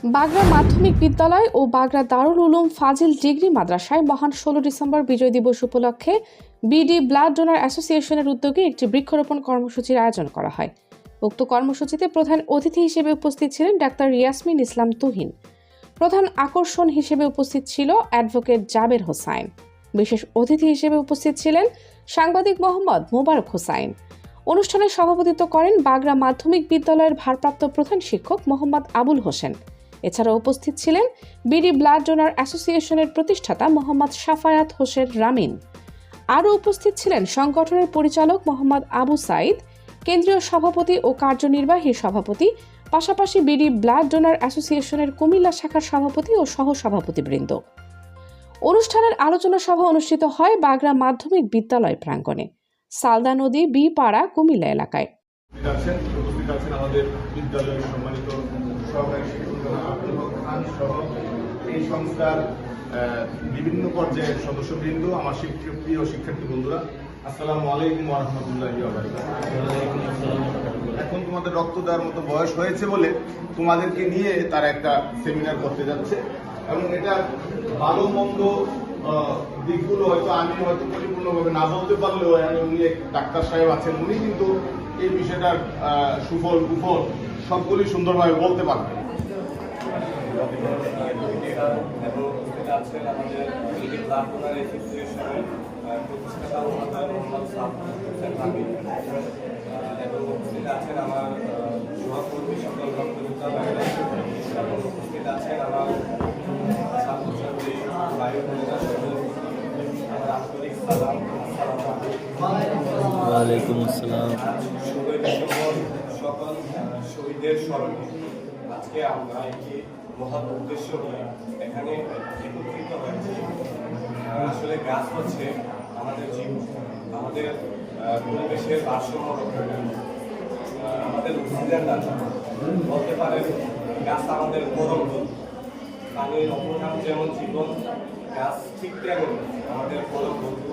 বাগড়া মাধ্যমিক বিদ্যালয় ও বাগড়া দারুল উলুম ফাজিল ডিগ্রি মাদ্রাসায় মহান 16 ডিসেম্বর বিজয় দিবস উপলক্ষে বিডি ব্লাড ডোনার অ্যাসোসিয়েশনের উদ্যোগে একটি বৃক্ষরোপণ কর্মসূচির আয়োজন করা হয়। উক্ত কর্মসূচিতে প্রধান অতিথি হিসেবে উপস্থিত ছিলেন ডাক্তার ইয়াসমিন ইসলাম তুহিন। প্রধান আকর্ষণ হিসেবে উপস্থিত ছিল অ্যাডভোকেট জাবের হোসাইন। বিশেষ অতিথি হিসেবে উপস্থিত ছিলেন সাংবাদিক মোহাম্মদ মোবারক হোসাইন। অনুষ্ঠানে সভাপতিত্ব করেন বাগড়া মাধ্যমিক বিদ্যালয়ের ভারপ্রাপ্ত প্রধান শিক্ষক মোহাম্মদ আবুল হোসেন। এছাড়া উপস্থিত ছিলেন বিডি ব্লাড ডোনার অ্যাসোসিয়েশনের প্রতিষ্ঠাতা মোহাম্মদ সাফায়াত হোসেন রামিন। আরও উপস্থিত ছিলেন সংগঠনের পরিচালক মোহাম্মদ আবু সাইদ, কেন্দ্রীয় সভাপতি ও কার্যনির্বাহী সভাপতি, পাশাপাশি বিডি ব্লাড ডোনার অ্যাসোসিয়েশনের কুমিল্লা শাখার সভাপতি ও সহসভাপতিবৃন্দ। অনুষ্ঠানের আলোচনা সভা অনুষ্ঠিত হয় বাগড়া মাধ্যমিক বিদ্যালয় প্রাঙ্গণে, সালদা নদী বি পাড়া, কুমিল্লা এলাকায়। আমাদের বিদ্যালয়ের সম্মানিত সহকারী শিক্ষক এই সংস্থার বিভিন্ন পর্যায়ের সদস্যবৃন্দ, আমার প্রিয় শিক্ষার্থী বন্ধুরা, আসসালামু আলাইকুম ওয়া রাহমাতুল্লাহি ওয়া বারাকাতুহু। এখন তোমাদের রক্ত দেওয়ার মতো বয়স হয়েছে বলে তোমাদেরকে নিয়ে তারা একটা সেমিনার করতে যাচ্ছে, এবং এটা ভালো মন্দ দিকগুলো হয়তো আমি পরিপূর্ণভাবে না বলতে পারলেও উনি এক ডাক্তার সাহেব আছেন, উনি কিন্তু এই বিষয়টার সুফল কুফল সবগুলি সুন্দরভাবে বলতে পারবেন। ওয়ালাইকুম আসসালাম। সকল শহীদের স্মরণে আজকে আমরা একটি মহৎ উদ্দেশ্য নিয়ে এখানে একত্রিত হয়েছি। আসলে গাছ হচ্ছে আমাদের জীবন, আমাদের পরিবেশের ভারসাম্য রক্ষা করে, আমাদের অক্সিজেন দাতা বলতে পারেন। গাছ আমাদের পরম বন্ধু। পানির অপরাধ যেমন জীবন, গাছ ঠিক তেমন আমাদের পরম বন্ধু।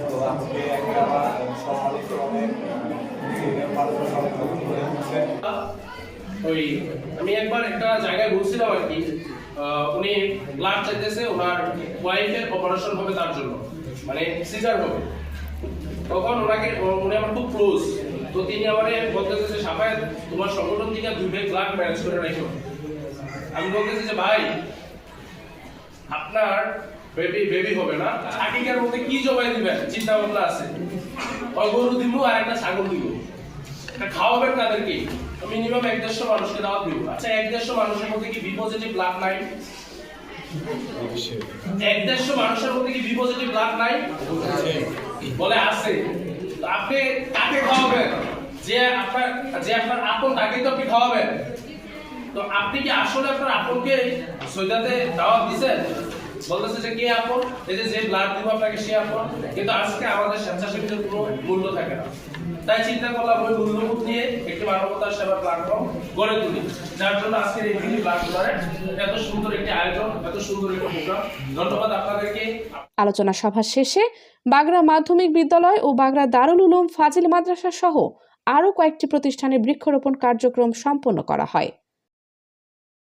তো আজকে আমার সম্মানিত অনেক আমি একবার একটা জায়গায় বলছিলাম আর কি, উনি ব্লাড চাইতেছে, ওনার ওয়াইফের অপারেশন হবে, তার জন্য মানে সিজার হবে। তখন উনি আমার খুব ক্লোজ, তো তিনি আমার বলতেছে যে সাফায়াত, তোমার সংগঠন থেকে 2 ব্যাগ ব্লাড ম্যানেজ করে রাখো। আমি বলতেছি যে ভাই, আপনার বেবি হবে না, আকিকার মধ্যে কি জবাই দিবেন চিন্তা ভাবনা আছে? গরু দিব আর একটা ছাগল দিব, খাওয়াবেন তাদেরকে, মিনিমাম 150 মানুষকে দাওয়াত দিব। আচ্ছা, 150 মানুষের মধ্যে কি বি পজিটিভ ব্লাড নাই? 150 মানুষের মধ্যে কি বি পজিটিভ ব্লাড নাই? বলে আছে। আপনি কাকে খাওয়াবেন? যে আপনার আপন, তাকে তো আপনি খাওয়াবেন। তো আপনি কি আসলে আপনার আপনকে সৈদাতে দাওয়াত দিচ্ছেন? বলতেছে যে কে আপন? এই যে ব্লাড দিব আপনাকে, সে আপন। কিন্তু আজকে আমাদের স্বেচ্ছাসেবীদের কোনো মূল্য থাকে না। তাই চিন্তা করলাম ওই মূল্যবোধ নিয়ে একটি মানবতার সেবা প্ল্যাটফর্ম গড়ে তুলি, যার জন্য আজকের এই বিডি ব্লাড ডোনারের এত সুন্দর একটি আয়োজন, এত সুন্দর একটি প্রোগ্রাম। ধন্যবাদ আপনাদেরকে। আলোচনা সভা শেষে বাগড়া মাধ্যমিক বিদ্যালয় ও বাগড়া দারুল উলুম ফাজিল মাদ্রাসা সহ আরও কয়েকটি প্রতিষ্ঠানে বৃক্ষরোপণ কার্যক্রম সম্পন্ন করা হয়।